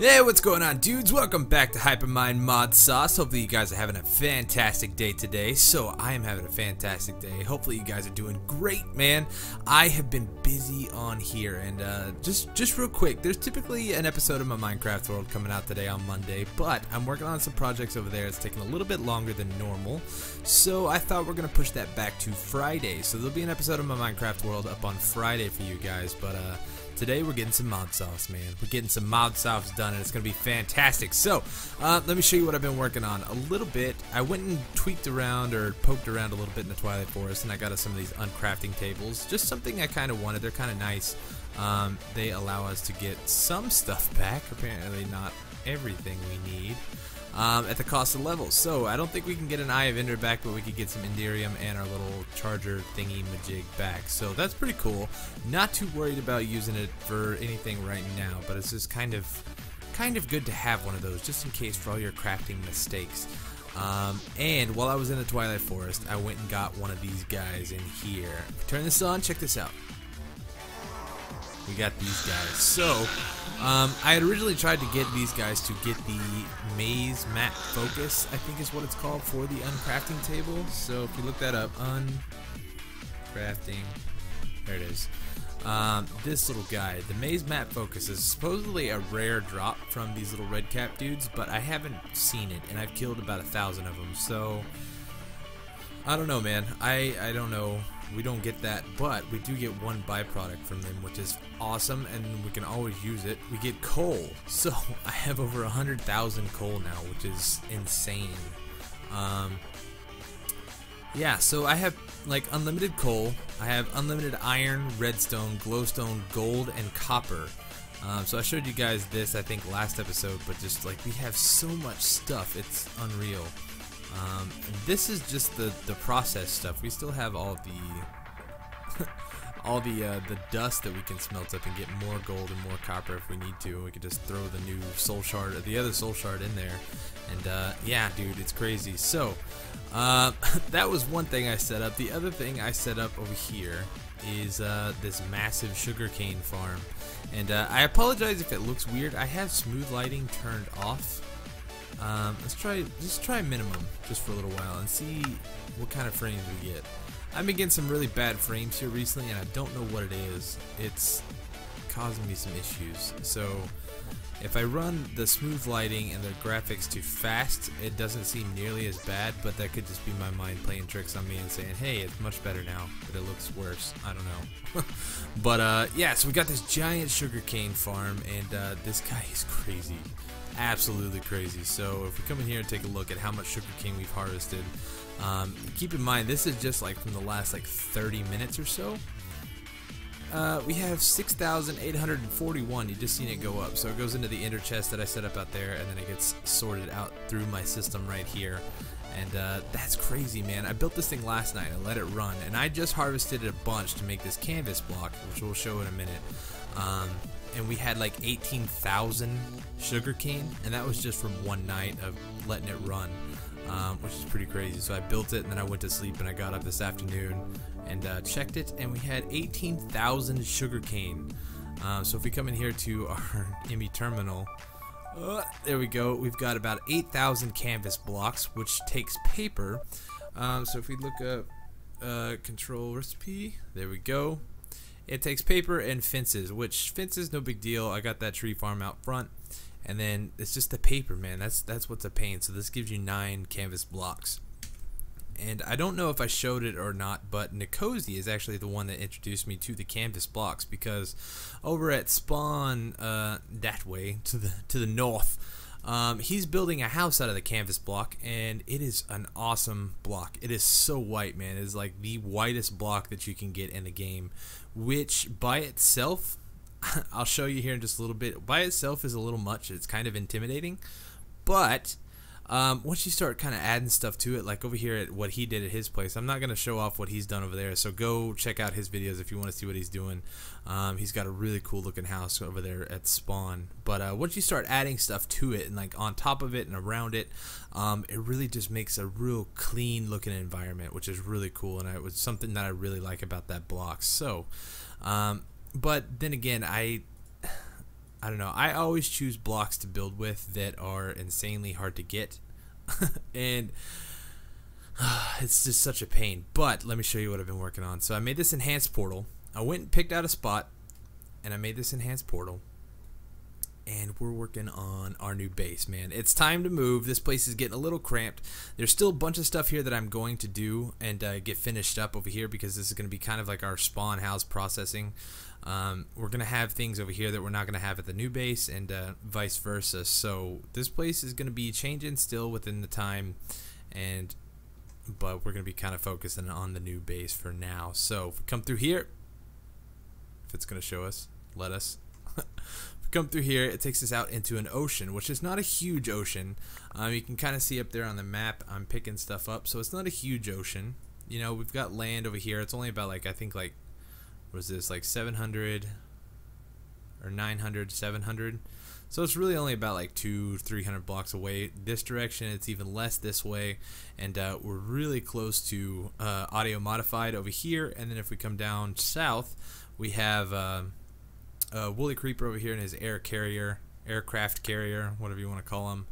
Hey, what's going on, dudes? Welcome back to Hypermine MODSAUCE. Hopefully you guys are having a fantastic day today. So I am having a fantastic day. Hopefully you guys are doing great, man. I have been busy on here, and just real quick, there's typically an episode of my Minecraft world coming out today on Monday, but I'm working on some projects over there. It's taking a little bit longer than normal, so I thought we're gonna push that back to Friday. So there'll be an episode of my Minecraft world up on Friday for you guys, but today we're getting some MODSAUCE, man. We're getting some MODSAUCE done, and it's going to be fantastic. So, let me show you what I've been working on a little bit. I went and tweaked around or poked around a little bit in the Twilight Forest, and I got us some of these uncrafting tables. Just something I kind of wanted. They're kind of nice. They allow us to get some stuff back. Apparently not everything we need. At the cost of levels. So I don't think we can get an Eye of Ender back, but we could get some Enderium and our little charger thingy majig back. So that's pretty cool. Not too worried about using it for anything right now, but it's just kind of good to have one of those just in case for all your crafting mistakes. And while I was in the Twilight Forest, I went and got one of these guys in here. Turn this on, check this out. We got these guys. So, I had originally tried to get these guys to get the maze map focus, I think is what it's called, for the uncrafting table. So if you look that up, uncrafting, there it is. This little guy, the maze map focus, is supposedly a rare drop from these little red cap dudes, but I haven't seen it, and I've killed about 1,000 of them. So I don't know, man. I don't know. We don't get that, but we do get one byproduct from them, which is awesome, and we can always use it. We get coal. So I have over 100,000 coal now, which is insane. Yeah, so I have like unlimited coal. I have unlimited iron, redstone, glowstone, gold, and copper. So I showed you guys this, I think, last episode, but just like we have so much stuff, it's unreal. This is just the process stuff. We still have all the dust that we can smelt up and get more gold and more copper if we need to. We could just throw the new soul shard, or the other soul shard, in there, and yeah, dude, it's crazy. So that was one thing I set up. The other thing I set up over here is this massive sugarcane farm, and I apologize if it looks weird. I have smooth lighting turned off. Just try minimum just for a little while and see what kind of frames we get. I've been getting some really bad frames here recently, and I don't know what it is. It's causing me some issues. So if I run the smooth lighting and the graphics too fast, it doesn't seem nearly as bad, but that could just be my mind playing tricks on me and saying, hey, it's much better now, but it looks worse. I don't know. But yeah, so we got this giant sugarcane farm, and this guy is crazy. Absolutely crazy. So if we come in here and take a look at how much sugarcane we've harvested, keep in mind this is just like from the last like 30 minutes or so. We have 6,841. You just seen it go up. So it goes into the ender chest that I set up out there, and then it gets sorted out through my system right here. And that's crazy, man. I built this thing last night and let it run, and I just harvested a bunch to make this canvas block, which we'll show in a minute. And we had like 18,000 sugarcane, and that was just from one night of letting it run, which is pretty crazy. So I built it, and then I went to sleep, and I got up this afternoon and checked it, and we had 18,000 sugarcane. So if we come in here to our ME terminal, there we go. We've got about 8,000 canvas blocks, which takes paper. So if we look up control recipe, there we go. It takes paper and fences, which fences, no big deal. I got that tree farm out front, and then it's just the paper, man. That's what's a pain. So this gives you 9 canvas blocks, and I don't know if I showed it or not, but Nikosi is actually the one that introduced me to the canvas blocks, because over at spawn that way to the north, he's building a house out of the canvas block, and it is an awesome block. It is so white, man. It is like the whitest block that you can get in the game, which by itself, I'll show you here in just a little bit, by itself is a little much. It's kind of intimidating, but once you start kind of adding stuff to it, like over here at what he did at his place, I'm not going to show off what he's done over there, so go check out his videos if you want to see what he's doing. He's got a really cool looking house over there at spawn, but once you start adding stuff to it and like on top of it and around it, it really just makes a real clean looking environment, which is really cool, and it was something that I really like about that block. So but then again, I don't know. I always choose blocks to build with that are insanely hard to get. And it's just such a pain. But let me show you what I've been working on. So I made this enhanced portal. I went and picked out a spot, and I made this enhanced portal. And we're working on our new base, man. It's time to move. This place is getting a little cramped. There's still a bunch of stuff here that I'm going to do and get finished up over here, because this is going to be kind of like our spawn house processing. We're going to have things over here that we're not going to have at the new base, and vice versa. So this place is going to be changing still within the time, but we're going to be kind of focusing on the new base for now. So if we come through here, if it's going to show us, let us. Come through here, it takes us out into an ocean, which is not a huge ocean. You can kind of see up there on the map, I'm picking stuff up, so it's not a huge ocean. You know, we've got land over here. It's only about, like, I think, like, what is this, like 700 or 900, 700. So it's really only about like 200-300 blocks away. This direction, it's even less this way, and we're really close to audio modified over here. And then if we come down south, we have Woolly Creeper over here in his aircraft carrier, whatever you want to call him.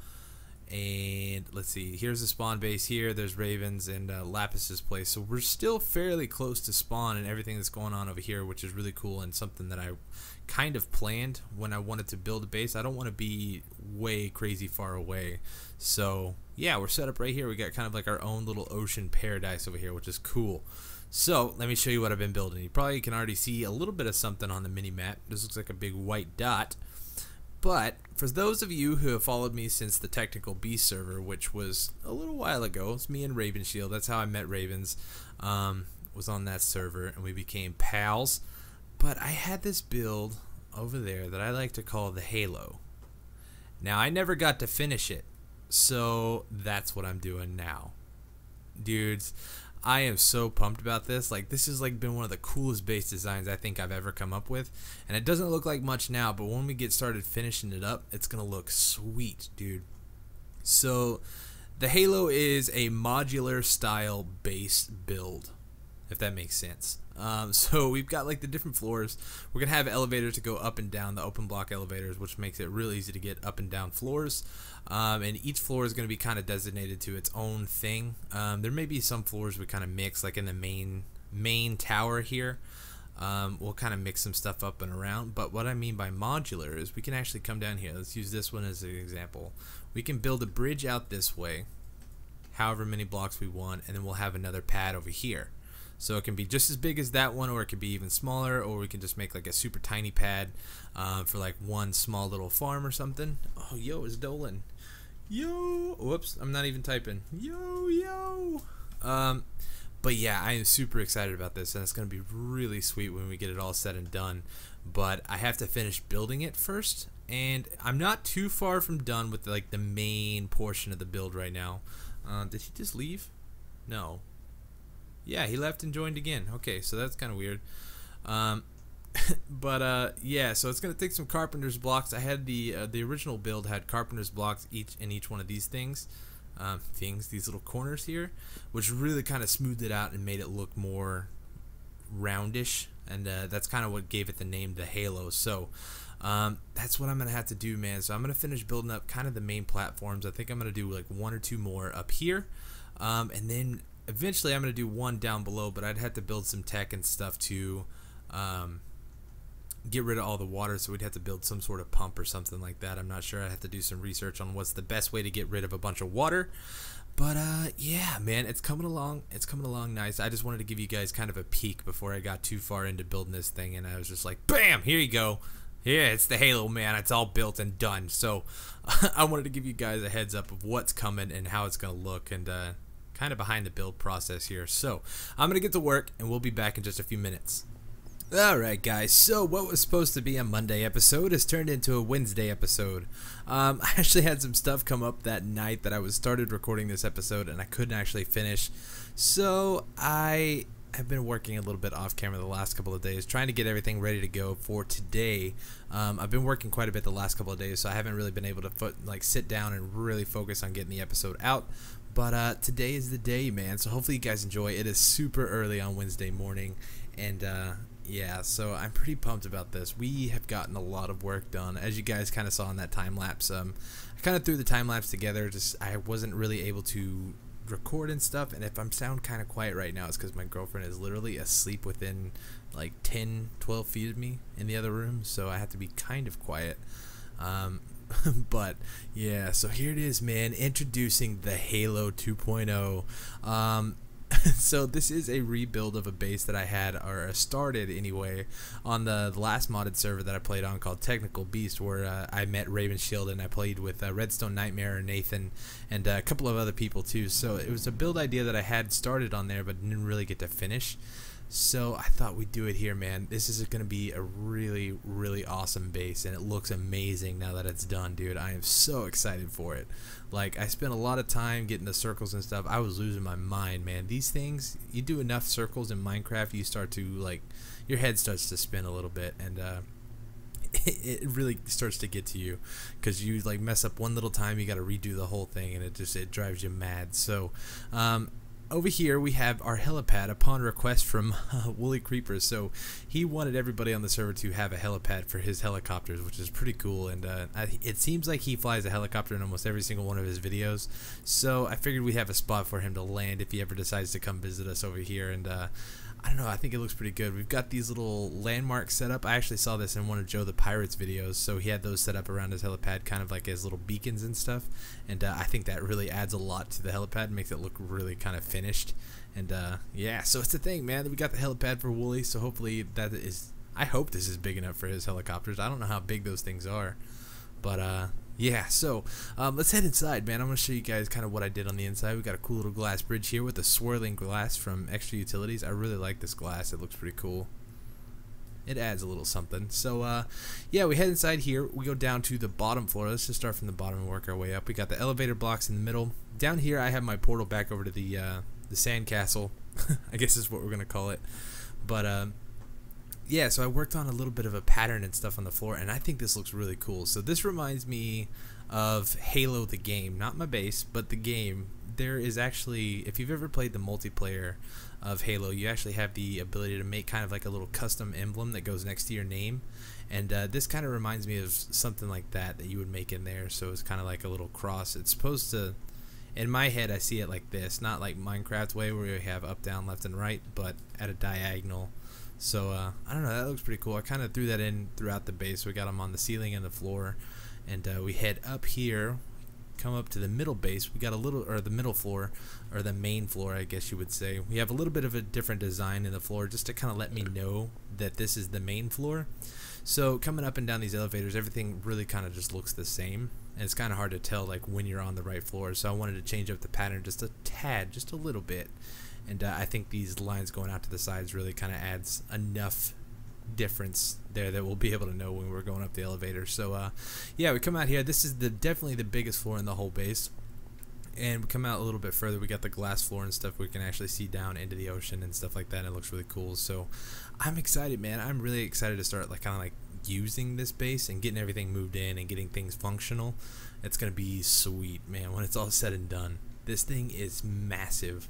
And let's see, here's the spawn base here. There's Ravens and Lapis's place. So we're still fairly close to spawn and everything that's going on over here, which is really cool and something that I kind of planned when I wanted to build a base. I don't want to be way crazy far away. So yeah, we're set up right here. We got kind of like our own little ocean paradise over here, which is cool. So let me show you what I've been building. You probably can already see a little bit of something on the mini map. This looks like a big white dot. But for those of you who have followed me since the Technical Beast server, which was a little while ago, it's me and Raven Shield. That's how I met Ravens. Was on that server, and we became pals. But I had this build over there that I like to call the Halo. Now, I never got to finish it, so that's what I'm doing now. Dudes, I am so pumped about this. Like, this has like been one of the coolest base designs I think I've ever come up with. And it doesn't look like much now, but when we get started finishing it up, it's gonna look sweet, dude. So the Halo is a modular style base build, if that makes sense. So we've got like the different floors. We're gonna have elevators to go up and down, the open block elevators, which makes it real easy to get up and down floors. And each floor is gonna be kind of designated to its own thing. There may be some floors we kind of mix, like in the main tower here. We'll kind of mix some stuff up and around. But what I mean by modular is we can actually come down here. Let's use this one as an example. We can build a bridge out this way, however many blocks we want, and then we'll have another pad over here. So it can be just as big as that one, or it could be even smaller, or we can just make like a super tiny pad for like one small little farm or something. Oh, yo, it's Dolan. Yo, whoops, I'm not even typing. Yo. But yeah, I am super excited about this, and it's going to be really sweet when we get it all said and done. But I have to finish building it first, and I'm not too far from done with like the main portion of the build right now. Did he just leave? No. Yeah, he left and joined again. Okay, so that's kind of weird. Yeah, so it's gonna take some carpenter's blocks. I had the original build had carpenter's blocks in each one of these things, these little corners here, which really kind of smoothed it out and made it look more roundish, and that's kind of what gave it the name, the Halo. So that's what I'm gonna have to do, man. So I'm gonna finish building up kind of the main platforms. I think I'm gonna do like 1 or 2 more up here, and then eventually I'm going to do one down below, but I'd have to build some tech and stuff to get rid of all the water, so we'd have to build some sort of pump or something like that. I'm not sure. I'd have to do some research on what's the best way to get rid of a bunch of water. But yeah, man, it's coming along. It's coming along nice. I just wanted to give you guys kind of a peek before I got too far into building this thing, and I was just like, bam, here you go. Yeah, it's the Halo, man. It's all built and done. So I wanted to give you guys a heads up of what's coming and how it's going to look, and kind of behind the build process here. So I'm gonna get to work, and we'll be back in just a few minutes. Alright guys, so what was supposed to be a Monday episode has turned into a Wednesday episode. I actually had some stuff come up that night that I started recording this episode, and I couldn't actually finish. So I have been working a little bit off camera the last couple of days, trying to get everything ready to go for today. I've been working quite a bit the last couple of days, so I haven't really been able to sit down and really focus on getting the episode out. But today is the day, man, so hopefully you guys enjoy. It is super early on Wednesday morning, and Yeah, so I'm pretty pumped about this. We have gotten a lot of work done, as you guys kind of saw in that time lapse. I kind of threw the time lapse together. Just I wasn't really able to record and stuff, and if I'm sound kind of quiet right now, it's because my girlfriend is literally asleep within like 10-12 feet of me in the other room, so I have to be kind of quiet. But yeah, so here it is, man, introducing the Halo 2.0. So this is a rebuild of a base that I had, or started anyway, on the last modded server that I played on called Technical Beast, where I met Raven Shield and I played with Redstone Nightmare, Nathan, and a couple of other people too. So it was a build idea that I had started on there but didn't really get to finish. So I thought we'd do it here, man. This is going to be a really, really awesome base, and it looks amazing now that it's done, dude. I am so excited for it. Like, I spent a lot of time getting the circles and stuff. I was losing my mind, man. These things, you do enough circles in Minecraft, you start to, like, your head starts to spin a little bit, and it really starts to get to you, because you, like, mess up one little time, you got to redo the whole thing, and it drives you mad. So, over here we have our helipad upon request from Woolly Creeper. So he wanted everybody on the server to have a helipad for his helicopters, which is pretty cool, and it seems like he flies a helicopter in almost every single one of his videos, so I figured we'd have a spot for him to land if he ever decides to come visit us over here. And I don't know, I think it looks pretty good. We've got these little landmarks set up. I actually saw this in one of Joe the Pirate's videos, so he had those set up around his helipad, kind of like his little beacons and stuff, and I think that really adds a lot to the helipad, makes it look really kind of finished. And yeah, so it's a thing, man. We got the helipad for Wooly, so hopefully that is, I hope this is big enough for his helicopters. I don't know how big those things are, but yeah, so let's head inside, man. I'm going to show you guys kind of what I did on the inside. We got a cool little glass bridge here with a swirling glass from Extra Utilities. I really like this glass. It looks pretty cool. It adds a little something. So yeah, we head inside here. We go down to the bottom floor. Let's just start from the bottom and work our way up. We got the elevator blocks in the middle. Down here I have my portal back over to the sandcastle. I guess is what we're going to call it. But yeah, so I worked on a little bit of a pattern and stuff on the floor, and I think this looks really cool. So this reminds me of Halo the game, not my base, but the game. There is actually, if you've ever played the multiplayer of Halo, you actually have the ability to make kind of like a little custom emblem that goes next to your name, and this kind of reminds me of something like that you would make in there. So it's kind of like a little cross. It's supposed to, in my head, I see it like this, not like Minecraft way where you have up, down, left, and right, but at a diagonal. So I don't know, that looks pretty cool. I kind of threw that in throughout the base. We got them on the ceiling and the floor, and we head up here, come up to the middle base. We got a little, or the middle floor, or the main floor, I guess you would say. We have a little bit of a different design in the floor, just to kind of let me know that this is the main floor. So coming up and down these elevators, everything really kind of just looks the same, and it's kind of hard to tell like when you're on the right floor. So I wanted to change up the pattern just a tad, just a little bit. And I think these lines going out to the sides really kind of adds enough difference there that we'll be able to know when we're going up the elevator. So yeah, we come out here. This is definitely the biggest floor in the whole base. And we come out a little bit further. We got the glass floor and stuff. We can actually see down into the ocean and stuff like that. And it looks really cool. So I'm excited, man. I'm really excited to start like kind of like using this base and getting everything moved in and getting things functional. It's gonna be sweet, man, when it's all said and done. This thing is massive.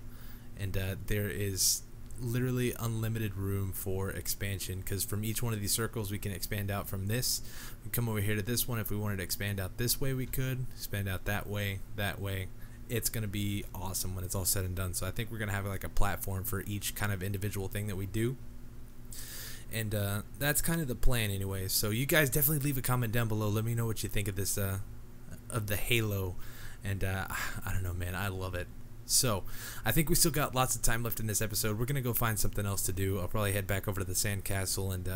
And there is literally unlimited room for expansion, because from each one of these circles we can expand out from this. We come over here to this one. If we wanted to expand out this way, we could expand out that way, that way. It's going to be awesome when it's all said and done. So I think we're going to have like a platform for each kind of individual thing that we do. And that's kind of the plan anyway. So you guys definitely leave a comment down below. Let me know what you think of this, of the Halo. And I don't know, man, I love it. So, I think we still got lots of time left in this episode. We're going to go find something else to do. I'll probably head back over to the sandcastle and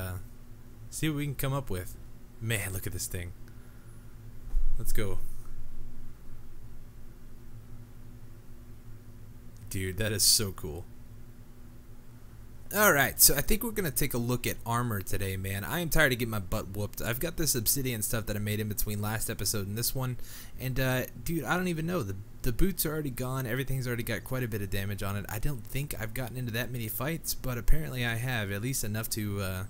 see what we can come up with. Man, look at this thing. Let's go. Dude, that is so cool. Alright, so I think we're going to take a look at armor today, man. I am tired of getting my butt whooped. I've got this obsidian stuff that I made in between last episode and this one. And, dude, I don't even know. The boots are already gone. Everything's already got quite a bit of damage on it. I don't think I've gotten into that many fights, but apparently I have. At least enough to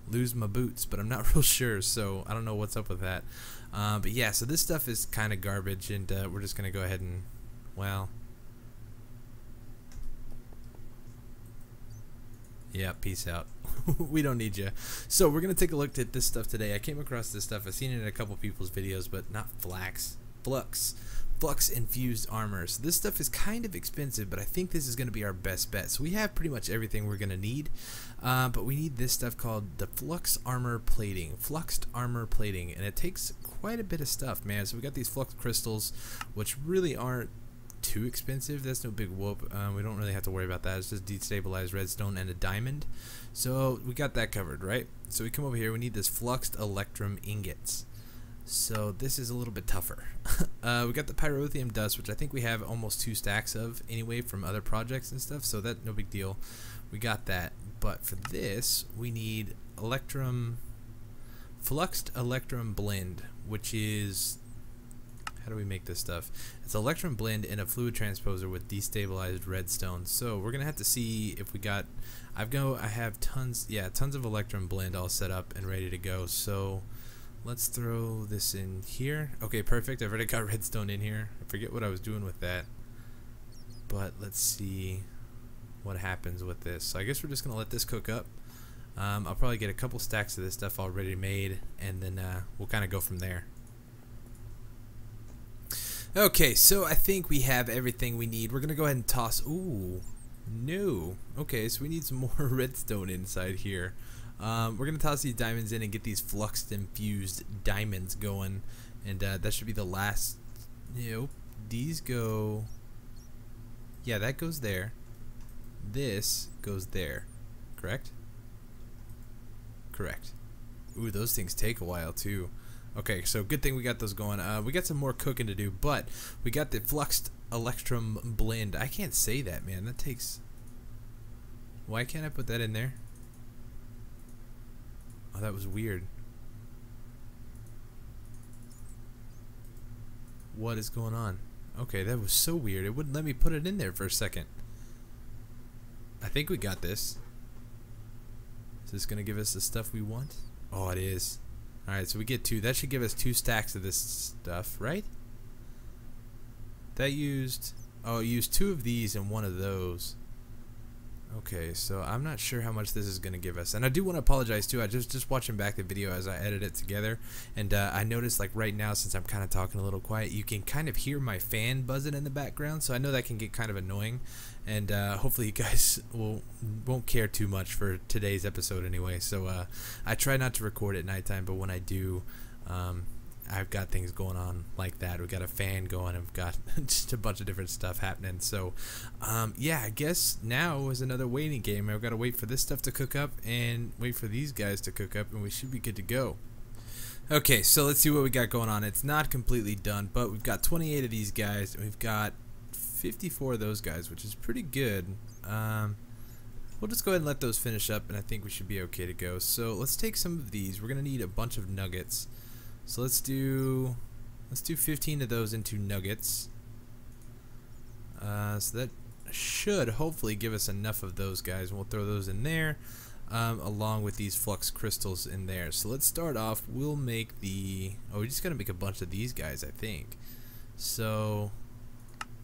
lose my boots, but I'm not real sure, so I don't know what's up with that. But yeah, so this stuff is kind of garbage, and we're just going to go ahead and, well... Yeah, peace out. We don't need you. So we're gonna take a look at this stuff today. I came across this stuff. I've seen it in a couple people's videos, but not Flux-Infused armor. So this stuff is kind of expensive, but I think this is gonna be our best bet. So we have pretty much everything we're gonna need, but we need this stuff called the Fluxed armor plating, and it takes quite a bit of stuff, man. So we got these flux crystals, which really aren't too expensive. That's no big whoop. We don't really have to worry about that. It's just destabilized redstone and a diamond, so we got that covered, right? So we come over here, we need this fluxed electrum ingots, so this is a little bit tougher. We got the pyrotheum dust, which I think we have almost 2 stacks of anyway from other projects and stuff, so that no big deal. We got that, but for this we need fluxed electrum blend, which is, how do we make this stuff? It's electrum blend in a fluid transposer with destabilized redstone. So we're gonna have to see if we got. I have tons of electrum blend all set up and ready to go. So let's throw this in here. Okay, perfect. I've already got redstone in here. I forget what I was doing with that, but let's see what happens with this. So I guess we're just gonna let this cook up. I'll probably get a couple stacks of this stuff already made, and then we'll kind of go from there. Okay, so I think we have everything we need. We're gonna go ahead and toss. Ooh, no. Okay, so we need some more redstone inside here. We're gonna toss these diamonds in and get these Flux-Infused diamonds going, and that should be the last. Nope, these go. Yeah, that goes there. This goes there. Correct? Correct. Ooh, those things take a while too. Okay, so good thing we got those going. We got some more cooking to do, but we got the fluxed electrum blend. I can't say that, man. That takes. Why can't I put that in there? Oh, that was weird. What is going on? Okay, that was so weird. It wouldn't let me put it in there for a second. I think we got this. Is this gonna give us the stuff we want? Oh, it is. Alright, so we get 2. That should give us 2 stacks of this stuff, right? That used. Oh, it used 2 of these and 1 of those. Okay, so I'm not sure how much this is going to give us. And I do want to apologize too. I just watching back the video as I edit it together, and I noticed like right now, since I'm kind of talking a little quiet, you can kind of hear my fan buzzing in the background. So I know that can get kind of annoying, and hopefully you guys won't care too much for today's episode anyway. So I try not to record at nighttime, but when I do, I've got things going on like that. We've got a fan going, and we've got just a bunch of different stuff happening. So yeah, I guess now is another waiting game. I've got to wait for this stuff to cook up and wait for these guys to cook up, and we should be good to go. Okay, so let's see what we got going on. It's not completely done, but we've got 28 of these guys, and we've got 54 of those guys, which is pretty good. We'll just go ahead and let those finish up, and I think we should be okay to go. So let's take some of these. We're gonna need a bunch of nuggets. So let's do 15 of those into nuggets. So that should hopefully give us enough of those guys. We'll throw those in there, along with these flux crystals in there. So let's start off. We'll make the. Oh, we just gotta make a bunch of these guys, I think. So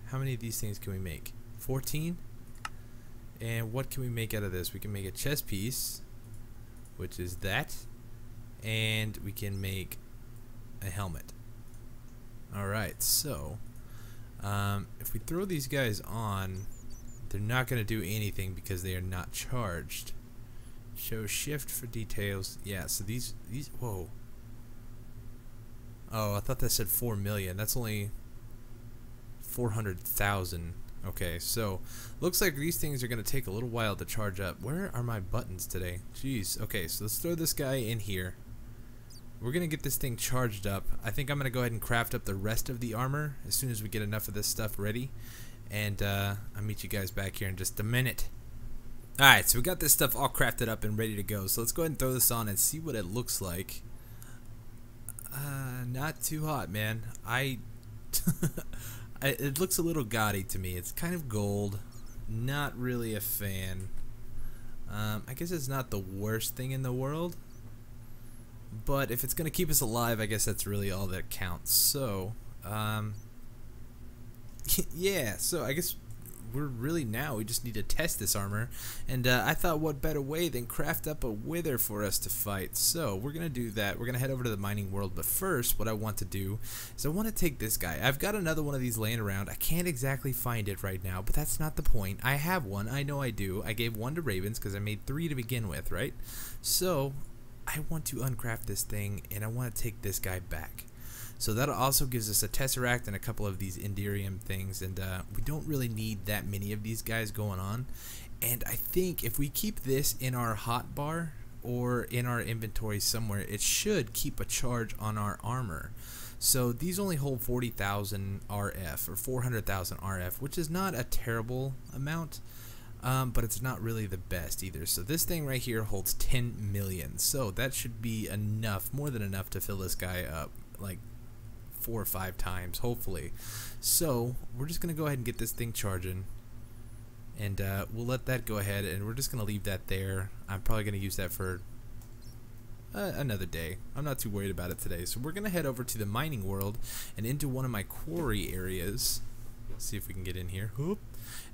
how many of these things can we make? 14. And what can we make out of this? We can make a chest piece, which is that, and we can make a helmet. Alright, so if we throw these guys on, they're not going to do anything because they are not charged. Show shift for details. Yeah, so these whoa. Oh, I thought that said 4 million. That's only 400,000. Okay, so looks like these things are going to take a little while to charge up. Where are my buttons today? Jeez. Okay, so let's throw this guy in here. We're going to get this thing charged up. I think I'm going to go ahead and craft up the rest of the armor as soon as we get enough of this stuff ready. And I'll meet you guys back here in just a minute. Alright, so we got this stuff all crafted up and ready to go. So let's go ahead and throw this on and see what it looks like. Not too hot, man. It looks a little gaudy to me. It's kind of gold. Not really a fan. I guess it's not the worst thing in the world. But if it's going to keep us alive, I guess that's really all that counts. So, yeah, so I guess we're really now, we just need to test this armor. And I thought what better way than craft up a wither for us to fight. So we're going to do that. We're going to head over to the mining world. But first, what I want to do is I want to take this guy. I've got another one of these laying around. I can't exactly find it right now, but that's not the point. I have one. I know I do. I gave one to Ravens because I made 3 to begin with, right? So I want to uncraft this thing, and I want to take this guy back. So that also gives us a Tesseract and a couple of these Enderium things, and we don't really need that many of these guys going on. And I think if we keep this in our hotbar or in our inventory somewhere, it should keep a charge on our armor. So these only hold 40,000 RF or 400,000 RF, which is not a terrible amount, but it's not really the best either. So this thing right here holds 10 million, so that should be enough, more than enough, to fill this guy up like 4 or 5 times, hopefully. So we're just gonna go ahead and get this thing charging, and we'll let that go ahead, and we're just gonna leave that there. I'm probably gonna use that for another day. I'm not too worried about it today. So we're gonna head over to the mining world and into one of my quarry areas. Let's see if we can get in here. Whoop.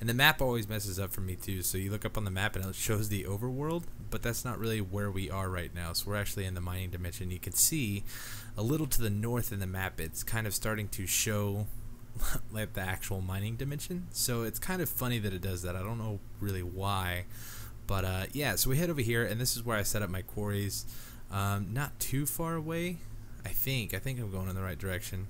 And the map always messes up for me too, so you look up on the map and it shows the overworld, but that's not really where we are right now. So we're actually in the mining dimension. You can see a little to the north in the map, it's kind of starting to show like the actual mining dimension. So it's kind of funny that it does that. I don't know really why, but yeah, so we head over here, and this is where I set up my quarries. Not too far away, I think I'm going in the right direction.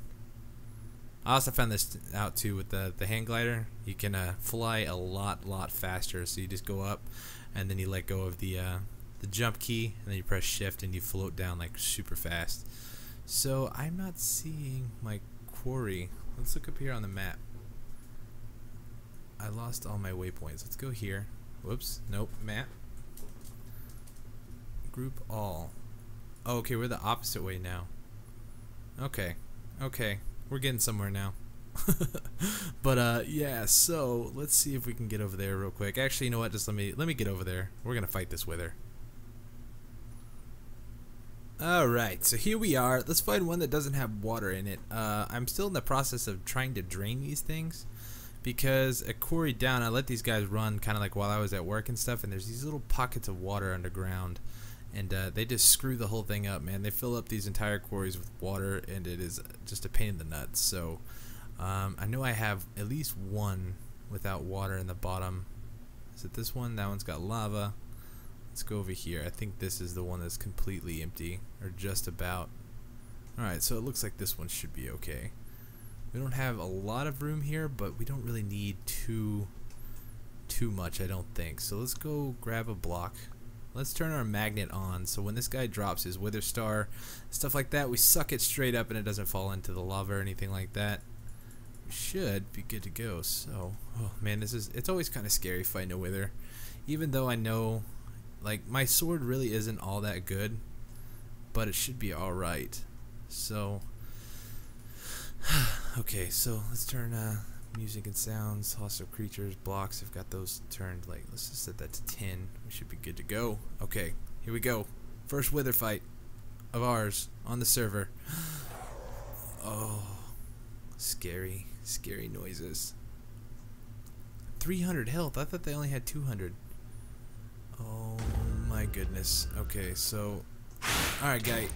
I also found this out too with the hand glider. You can fly a lot faster. So you just go up, and then you let go of the jump key, and then you press shift, and you float down like super fast. So I'm not seeing my quarry. Let's look up here on the map. I lost all my waypoints. Let's go here. Whoops. Nope. Map. Group all. Oh, okay, we're the opposite way now. Okay. We're getting somewhere now. But yeah, so let's see if we can get over there real quick. Actually, you know what? Just let me get over there. We're gonna fight this wither. Alright, so here we are. Let's find one that doesn't have water in it. I'm still in the process of trying to drain these things, because at quarry down, I let these guys run kind of like while I was at work and stuff, and there's these little pockets of water underground, and they just screw the whole thing up, man. They fill up these entire quarries with water, and it is just a pain in the nuts. So I know I have at least one without water in the bottom. Is it this one? That one's got lava. Let's go over here. I think this is the one that's completely empty, or just about. Alright, so it looks like this one should be okay. We don't have a lot of room here, but we don't really need too much, I don't think. So let's go grab a block. Let's turn our magnet on, so when this guy drops his wither star, stuff like that, we suck it straight up and it doesn't fall into the lava or anything like that. We should be good to go. So, oh man, it's always kind of scary fighting a wither. Even though I know, like, my sword really isn't all that good, but it should be alright. So, okay, so let's turn music and sounds, hostile creatures, blocks. I've got those turned, like, let's just set that to 10. We should be good to go. Okay, here we go. First wither fight of ours on the server. Oh, scary noises. 300 health. I thought they only had 200. Oh my goodness. Okay, so, alright, guy,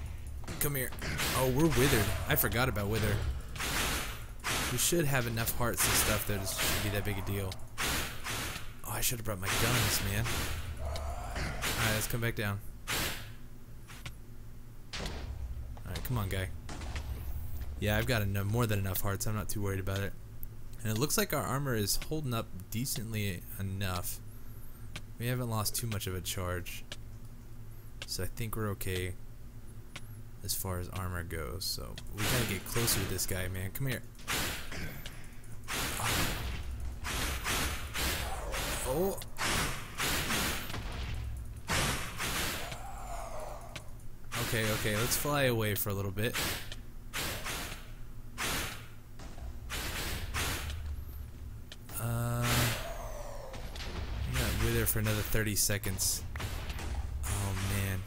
come here. Oh, we're withered. I forgot about wither. We should have enough hearts and stuff that it shouldn't be that big a deal. Oh, I should have brought my guns, man. Alright, let's come back down. Alright, come on, guy. Yeah, I've got more than enough hearts. I'm not too worried about it. And it looks like our armor is holding up decently enough. We haven't lost too much of a charge. So I think we're okay as far as armor goes. So we gotta get closer to this guy, man. Come here. Oh. Okay, let's fly away for a little bit. We got wither for another 30 seconds. Oh man.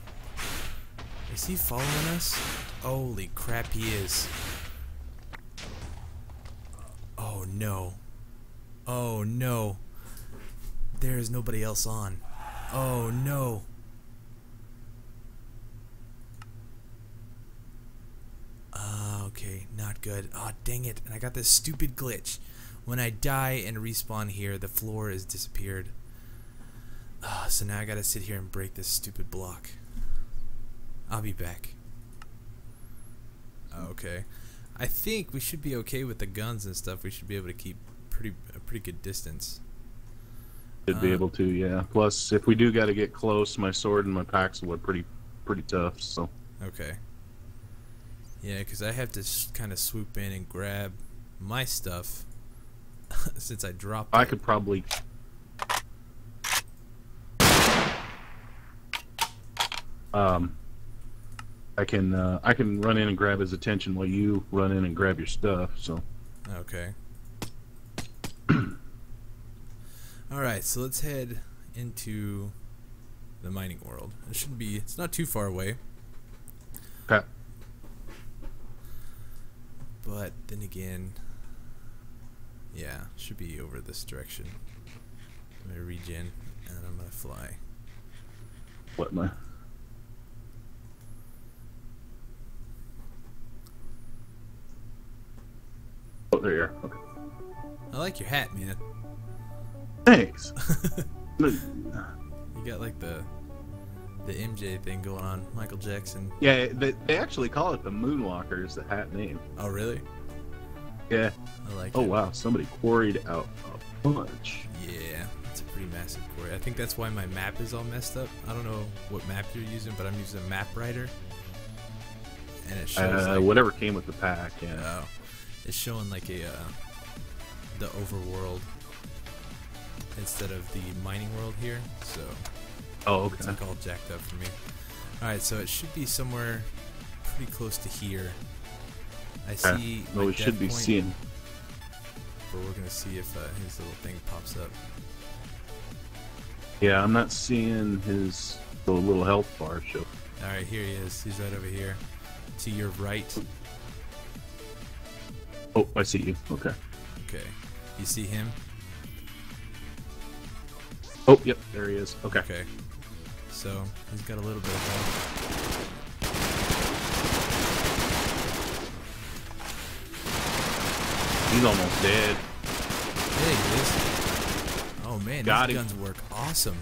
Is he following us? Holy crap, he is. Oh no. Oh no. There is nobody else on. Oh no. Okay, not good. Oh, dang it. And I got this stupid glitch. When I die and respawn here, the floor has disappeared. So now I gotta sit here and break this stupid block. I'll be back. Okay. I think we should be okay with the guns and stuff. We should be able to keep a pretty good distance. Should be able to, yeah. Plus, if we do got to get close, my sword and my Paxwood pretty tough. So. Okay. Yeah, because I have to kind of swoop in and grab my stuff since I dropped it. I could probably. I can run in and grab his attention while you run in and grab your stuff. So. Okay. All right, so let's head into the mining world. It shouldn't be. It's not too far away. Okay. But then again, yeah, should be over this direction. I'm gonna regen and I'm gonna fly. What am I? Oh, there you are. Okay. I like your hat, man. Thanks. You got like the MJ thing going on, Michael Jackson. Yeah, they actually call it the Moonwalker is the hat name. Oh, really? Yeah. I like it. Oh, wow. Somebody quarried out a bunch. Yeah, it's a pretty massive quarry. I think that's why my map is all messed up. I don't know what map you're using, but I'm using a map writer. And it shows like, whatever came with the pack, yeah. Oh, it's showing like the overworld instead of the mining world here. So oh, okay. It's like all jacked up for me. Alright, so it should be somewhere pretty close to here. I see. Well, we should be seeing. But we're gonna see if his little thing pops up. Yeah, I'm not seeing his little health bar show. Alright, here he is. He's right over here. To your right. Oh, I see you. Okay. Okay. You see him? Oh, yep, there he is. Okay. Okay. So, he's got a little bit of health. He's almost dead. There he is. Oh man, these guns work awesome.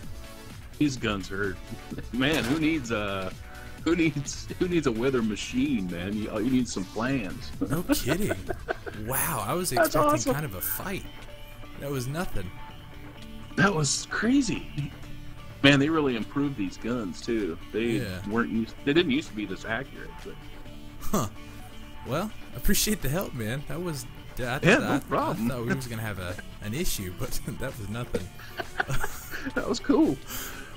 These guns are, man. Who needs a wither machine, man? You need some plans. No kidding. Wow, I was expecting awesome. Kind of a fight. That was nothing. That was crazy. Man, they really improved these guns too. They weren't used. They didn't used to be this accurate. But. Huh. Well, appreciate the help, man. That was. No problem. I thought we was gonna have an issue, but that was nothing. That was cool.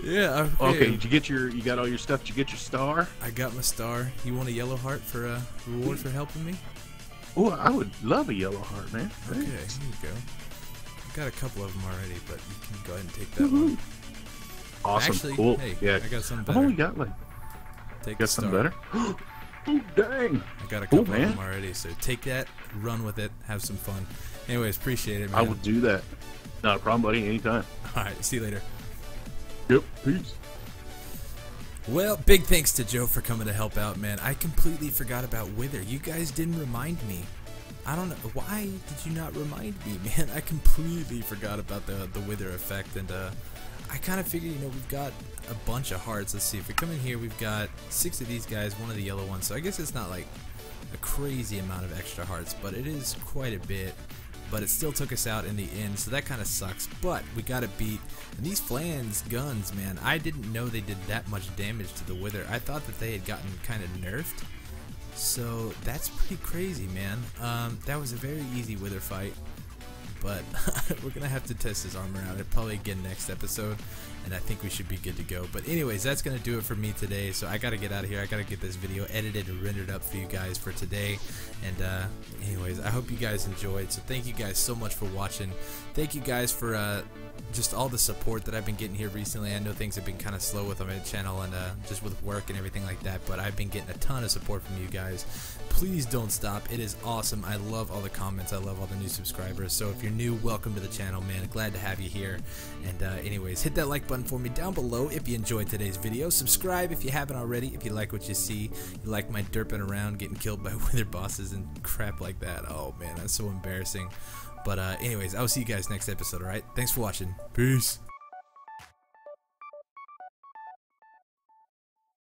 Yeah. Okay. Did you get you got all your stuff? Did you get your star? I got my star. You want a yellow heart for a reward for helping me? Oh, I would love a yellow heart, man. Okay, here you go. I've got a couple of them already, but you can go ahead and take that one. Awesome. Actually, cool. Hey, yeah. I got something better. I've only got like. Take got some better. Oh, dang. I got a couple of them already, so take that, run with it, have some fun. Anyways, appreciate it, man. I will do that. Not a problem, buddy. Anytime. Alright, see you later. Yep, peace. Well, big thanks to Joe for coming to help out, man. I completely forgot about Wither. You guys didn't remind me. I don't know. Why did you not remind me, man? I completely forgot about the Wither effect, and I kind of figured, we've got a bunch of hearts. Let's see. If we come in here, we've got 6 of these guys, 1 of the yellow ones. So I guess it's not like a crazy amount of extra hearts, but it is quite a bit. But it still took us out in the end, so that kind of sucks. But we got it beat. And these Flans guns, man, I didn't know they did that much damage to the Wither. I thought that they had gotten kind of nerfed. So that's pretty crazy, man. That was a very easy Wither fight. But we're going to have to test his armor out. Probably again next episode. And I think we should be good to go. But anyways, that's going to do it for me today. So I got to get out of here. I got to get this video edited and rendered up for you guys for today. And anyways, I hope you guys enjoyed. So thank you guys so much for watching. Thank you guys for just all the support that I've been getting here recently. I know things have been kind of slow with my channel and just with work and everything like that. But I've been getting a ton of support from you guys. Please don't stop. It is awesome. I love all the comments. I love all the new subscribers. So if you're new, welcome to the channel, man. Glad to have you here. And anyways, hit that like button for me down below if you enjoyed today's video. Subscribe if you haven't already, if you like what you see. You like my derping around, getting killed by wither bosses and crap like that. Oh man, that's so embarrassing. But anyways, I'll see you guys next episode, alright? Thanks for watching. Peace.